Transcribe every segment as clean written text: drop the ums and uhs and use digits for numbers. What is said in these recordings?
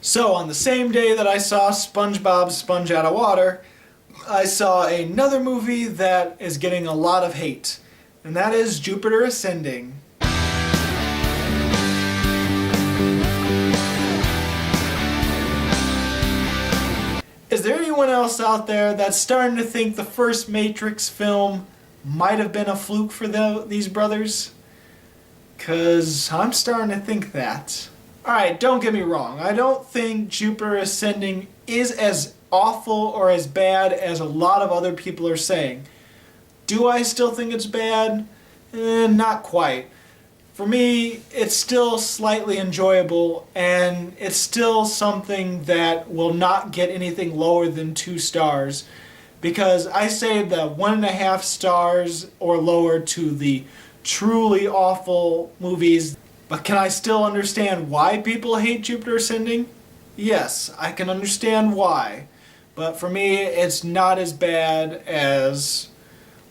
So on the same day that I saw SpongeBob Sponge Out of Water, I saw another movie that is getting a lot of hate, and that is Jupiter Ascending. Is there anyone else out there that's starting to think the first Matrix film might have been a fluke for these brothers? 'Cause I'm starting to think that. Alright, don't get me wrong. I don't think Jupiter Ascending is as awful or as bad as a lot of other people are saying. Do I still think it's bad? Not quite. For me, it's still slightly enjoyable, and it's still something that will not get anything lower than 2 stars, because I say the 1.5 stars or lower to the truly awful movies. But can I still understand why people hate Jupiter Ascending? Yes, I can understand why. But for me, it's not as bad as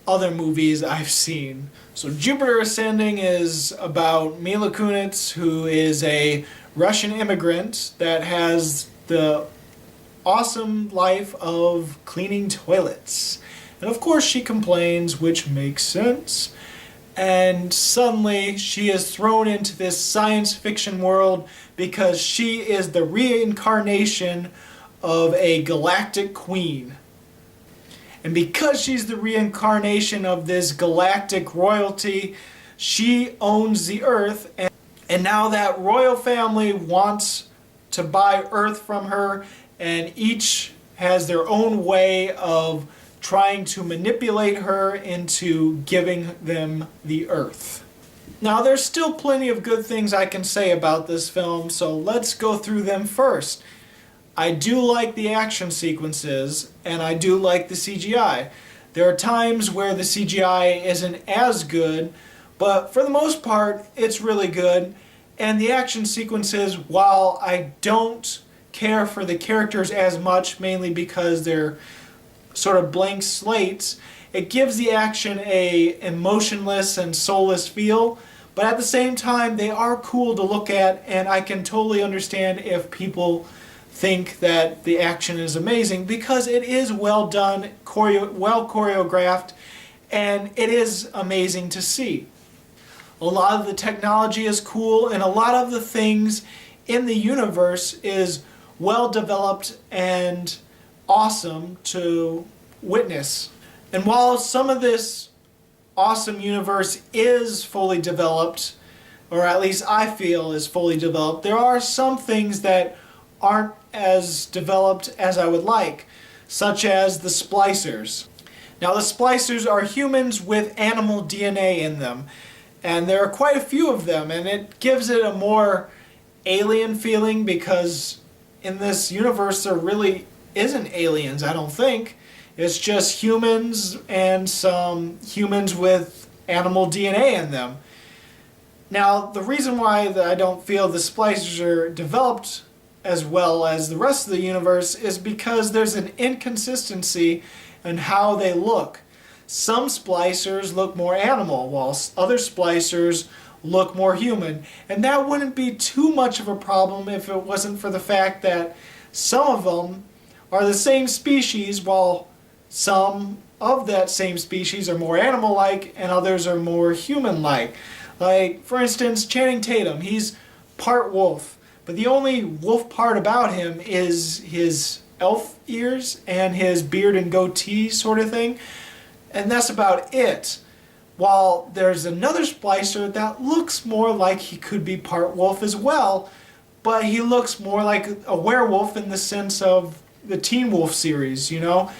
other movies I've seen. So Jupiter Ascending is about Mila Kunis, who is a Russian immigrant that has the awesome life of cleaning toilets. And of course she complains, which makes sense. And suddenly she is thrown into this science fiction world because she is the reincarnation of a galactic queen. And because she's the reincarnation of this galactic royalty, she owns the Earth, and now that royal family wants to buy Earth from her, and each has their own way of trying to manipulate her into giving them the Earth. Now there's still plenty of good things I can say about this film, so let's go through them first. I do like the action sequences, and I do like the CGI. There are times where the CGI isn't as good, but for the most part it's really good. And the action sequences, while I don't care for the characters as much, mainly because they're sort of blank slates, it gives the action a emotionless and soulless feel, but at the same time they are cool to look at, and I can totally understand if people think that the action is amazing, because it is well done, well choreographed, and it is amazing to see. A lot of the technology is cool, and a lot of the things in the universe is well developed and awesome to witness. And while some of this awesome universe is fully developed, or at least I feel is fully developed, there are some things that aren't as developed as I would like, such as the splicers. Now the splicers are humans with animal DNA in them, and there are quite a few of them, and it gives it a more alien feeling, because in this universe there really isn't aliens, I don't think. It's just humans and some humans with animal DNA in them. Now the reason why I don't feel the splicers are developed as well as the rest of the universe is because there's an inconsistency in how they look. Some splicers look more animal, while other splicers look more human. And that wouldn't be too much of a problem if it wasn't for the fact that some of them are the same species, while some of that same species are more animal-like and others are more human-like. Like, for instance, Channing Tatum, he's part wolf. But the only wolf part about him is his elf ears and his beard and goatee sort of thing. And that's about it. While there's another splicer that looks more like he could be part wolf as well, but he looks more like a werewolf in the sense of the Teen Wolf series, you know?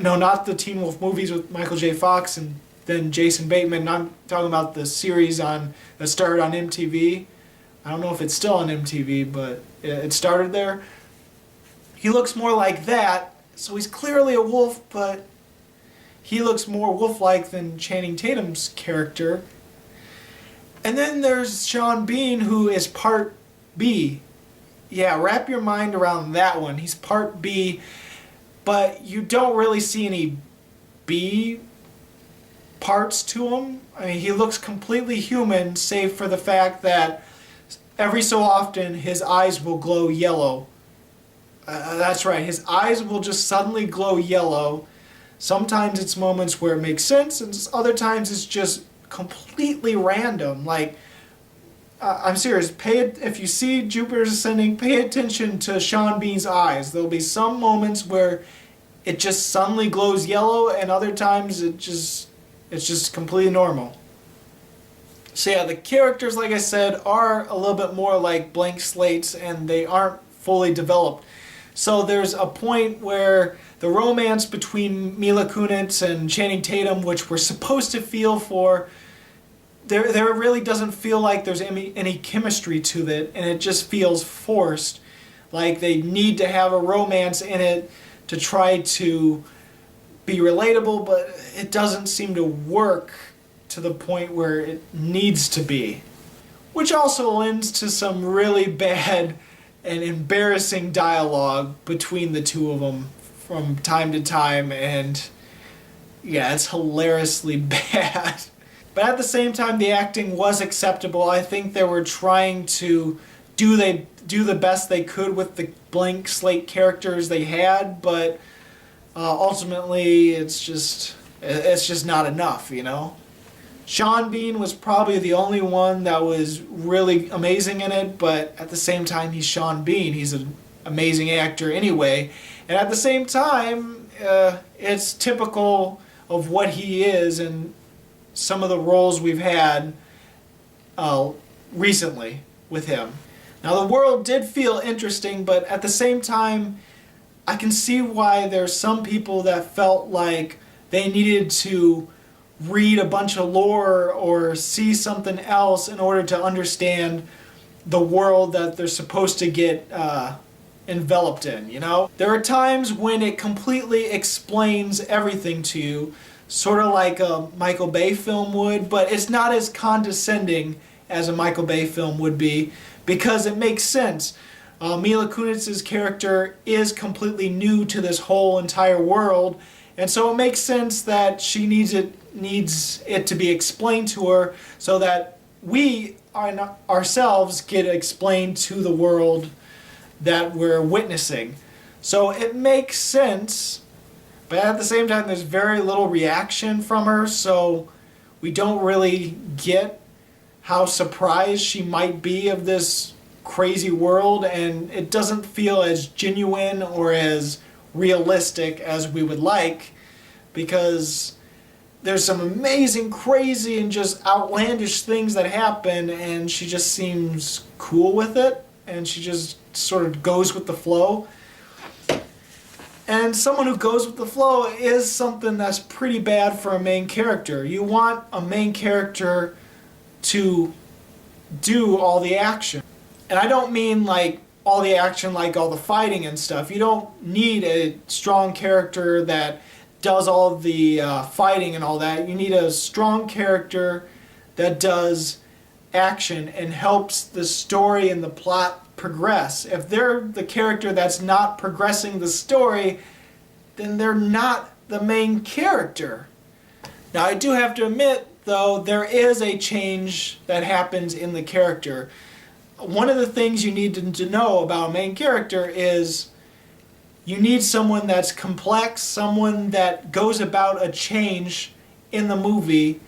No, not the Teen Wolf movies with Michael J. Fox and then Jason Bateman. I'm talking about the series that started on MTV. I don't know if it's still on MTV, but it started there. He looks more like that, so he's clearly a wolf, but he looks more wolf-like than Channing Tatum's character. And then there's Sean Bean, who is part B. Yeah, wrap your mind around that one. He's part B, but you don't really see any B parts to him. I mean, he looks completely human, save for the fact that every so often his eyes will glow yellow. That's right. His eyes will just suddenly glow yellow. Sometimes it's moments where it makes sense, and other times it's just completely random. Like, I'm serious. If you see Jupiter's Ascending, pay attention to Sean Bean's eyes. There'll be some moments where it just suddenly glows yellow, and other times it's just completely normal. So yeah, the characters, like I said, are a little bit more like blank slates, and they aren't fully developed. So there's a point where the romance between Mila Kunis and Channing Tatum, which we're supposed to feel for, there really doesn't feel like there's any chemistry to it, and it just feels forced. Like they need to have a romance in it to try to be relatable, but it doesn't seem to work to the point where it needs to be. Which also lends to some really bad and embarrassing dialogue between the two of them from time to time, and yeah, it's hilariously bad. But at the same time, the acting was acceptable. I think they were trying to do the best they could with the blank slate characters they had, but ultimately it's just not enough, you know? Sean Bean was probably the only one that was really amazing in it, but at the same time, he's Sean Bean. He's an amazing actor anyway. And at the same time, it's typical of what he is and some of the roles we've had recently with him. Now, the world did feel interesting, but at the same time, I can see why there's some people that felt like they needed to read a bunch of lore or see something else in order to understand the world that they're supposed to get enveloped in, you know? There are times when it completely explains everything to you, sort of like a Michael Bay film would, but it's not as condescending as a Michael Bay film would be because it makes sense. Mila Kunis' character is completely new to this whole entire world, and so it makes sense that she needs it to be explained to her so that we ourselves get explained to the world that we're witnessing. So it makes sense, but at the same time there's very little reaction from her, so we don't really get how surprised she might be of this crazy world, and it doesn't feel as genuine or as realistic as we would like, because there's some amazing, crazy, and just outlandish things that happen, and she just seems cool with it, and she just sort of goes with the flow. And someone who goes with the flow is something that's pretty bad for a main character. You want a main character to do all the action. And I don't mean like all the action, like all the fighting and stuff. You don't need a strong character that does all the fighting and all that. You need a strong character that does action and helps the story and the plot progress. If they're the character that's not progressing the story, then they're not the main character. Now, I do have to admit, though, there is a change that happens in the character. One of the things you need to know about a main character is you need someone that's complex, someone that goes about a change in the movie,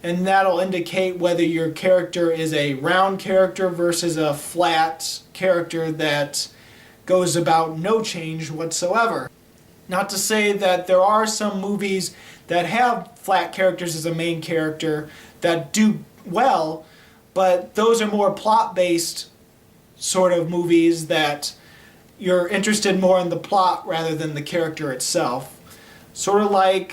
and that'll indicate whether your character is a round character versus a flat character that goes about no change whatsoever. Not to say that there are some movies that have flat characters as a main character that do well, but those are more plot-based sort of movies that you're interested more in the plot rather than the character itself. Sort of like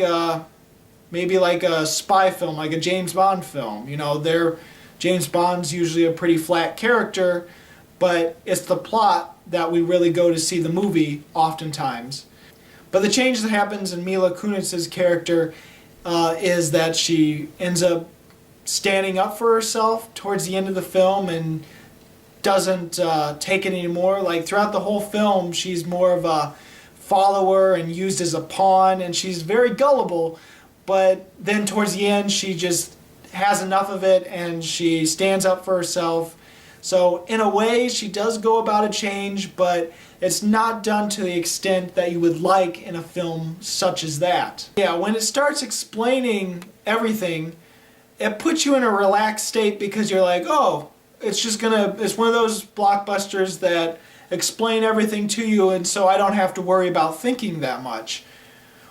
maybe like a spy film, like a James Bond film. You know, James Bond's usually a pretty flat character, but it's the plot that we really go to see the movie oftentimes. But the change that happens in Mila Kunis' character is that she ends up standing up for herself towards the end of the film and doesn't take it anymore. Like throughout the whole film, she's more of a follower and used as a pawn, and she's very gullible, but then towards the end she just has enough of it and she stands up for herself. So in a way, she does go about a change, but it's not done to the extent that you would like in a film such as that. Yeah, when it starts explaining everything, it puts you in a relaxed state because you're like, oh, it's one of those blockbusters that explain everything to you, and so I don't have to worry about thinking that much.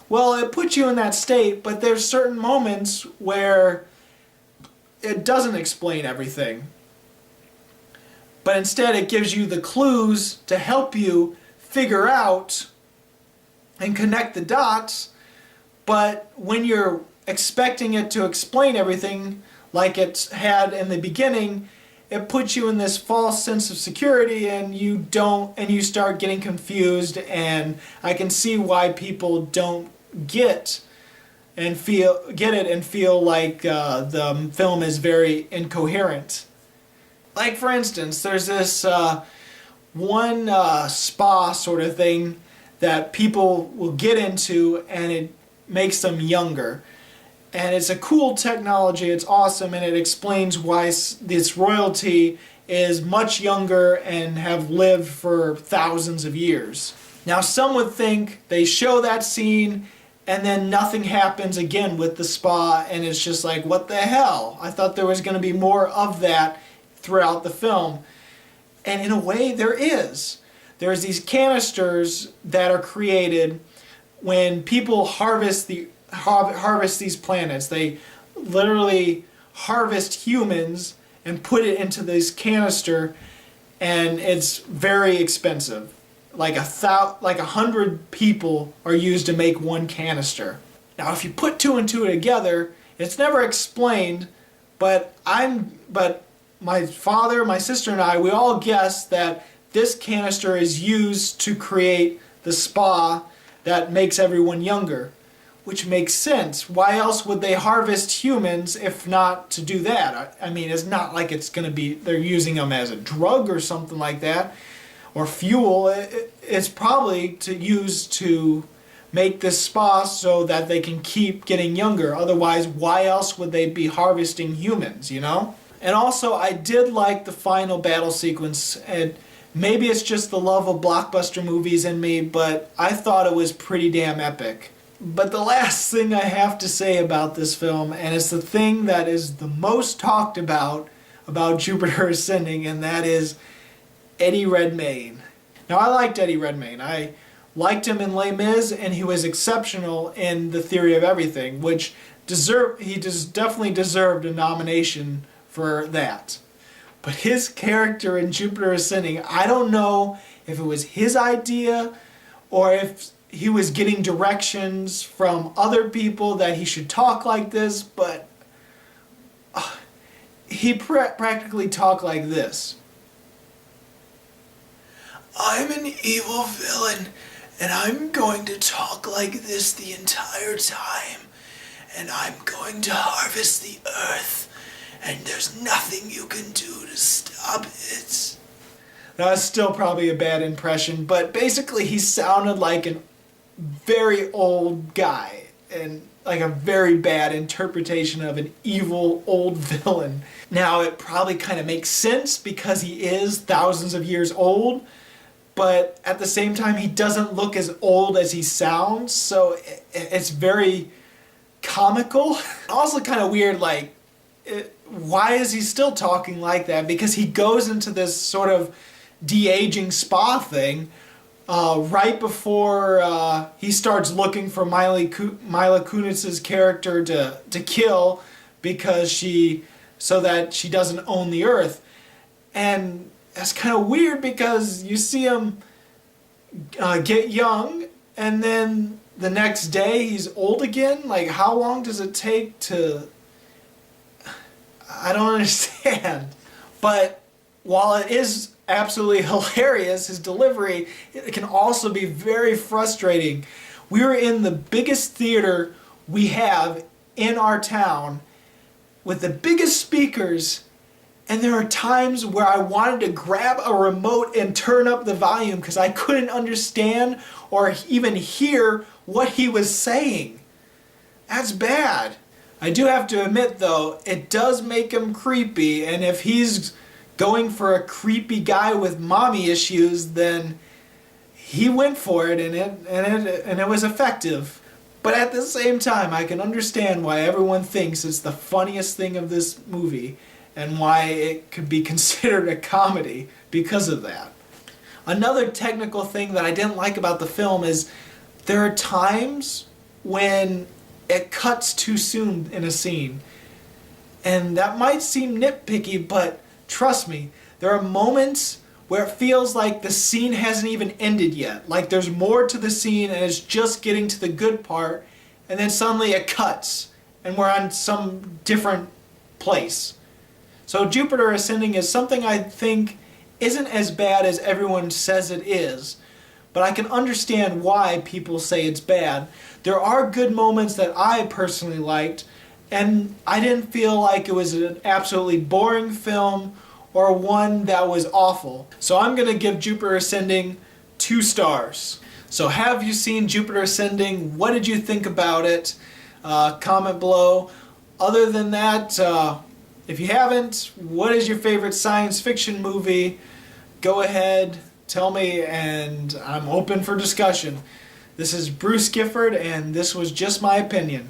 Well, it puts you in that state, but there's certain moments where it doesn't explain everything. But instead it gives you the clues to help you figure out and connect the dots. But when you're expecting it to explain everything like it's had in the beginning, it puts you in this false sense of security, and you start getting confused. And I can see why people don't get it and feel like the film is very incoherent. Like, for instance, there's this one spa sort of thing that people will get into, and it makes them younger. And it's a cool technology, it's awesome, and it explains why this royalty is much younger and have lived for thousands of years. Now, some would think they show that scene and then nothing happens again with the spa, and it's just like, what the hell? I thought there was going to be more of that throughout the film. And in a way, there is. There's these canisters that are created when people harvest these planets. They literally harvest humans and put it into this canister, and it's very expensive. Like 100 people are used to make one canister. Now, if you put two and two together, it's never explained, but my father, my sister, and I, we all guess that this canister is used to create the spa that makes everyone younger, which makes sense. Why else would they harvest humans if not to do that? I mean, it's not like it's going to be they're using them as a drug or something like that, or fuel. It's probably to use to make this spa so that they can keep getting younger. Otherwise, why else would they be harvesting humans, you know? And also, I did like the final battle sequence, and maybe it's just the love of blockbuster movies in me, but I thought it was pretty damn epic. But the last thing I have to say about this film, and it's the thing that is the most talked about Jupiter Ascending, and that is Eddie Redmayne. Now, I liked Eddie Redmayne. I liked him in Les Mis, and he was exceptional in The Theory of Everything, which definitely deserved a nomination for that. But his character in Jupiter Ascending, I don't know if it was his idea or if he was getting directions from other people that he should talk like this, but he practically talked like this. I'm an evil villain, and I'm going to talk like this the entire time, and I'm going to harvest the earth, and there's nothing you can do to stop it. Now, that's still probably a bad impression, but basically he sounded like a very old guy, and like a very bad interpretation of an evil old villain. Now, it probably kind of makes sense because he is thousands of years old, but at the same time, he doesn't look as old as he sounds, so it's very comical. Also kind of weird, like, why is he still talking like that? Because he goes into this sort of de-aging spa thing right before he starts looking for Mila Kunis's character to kill so that she doesn't own the earth. And that's kind of weird because you see him get young, and then the next day he's old again. Like, how long does it take to... I don't understand. But while it is absolutely hilarious, his delivery, it can also be very frustrating. We were in the biggest theater we have in our town with the biggest speakers, and there are times where I wanted to grab a remote and turn up the volume because I couldn't understand or even hear what he was saying. That's bad. I do have to admit, though, it does make him creepy, and if he's going for a creepy guy with mommy issues, then he went for it, and it was effective. But at the same time, I can understand why everyone thinks it's the funniest thing of this movie and why it could be considered a comedy because of that. Another technical thing that I didn't like about the film is there are times when it cuts too soon in a scene. And that might seem nitpicky, but trust me, there are moments where it feels like the scene hasn't even ended yet. Like there's more to the scene and it's just getting to the good part, and then suddenly it cuts and we're on some different place. So Jupiter Ascending is something I think isn't as bad as everyone says it is, but I can understand why people say it's bad. There are good moments that I personally liked, and I didn't feel like it was an absolutely boring film or one that was awful. So I'm going to give Jupiter Ascending 2 stars. So have you seen Jupiter Ascending? What did you think about it? Comment below. Other than that, if you haven't, what is your favorite science fiction movie? Go ahead, tell me, and I'm open for discussion. This is Bruce Gifford, and this was Just My Opinion.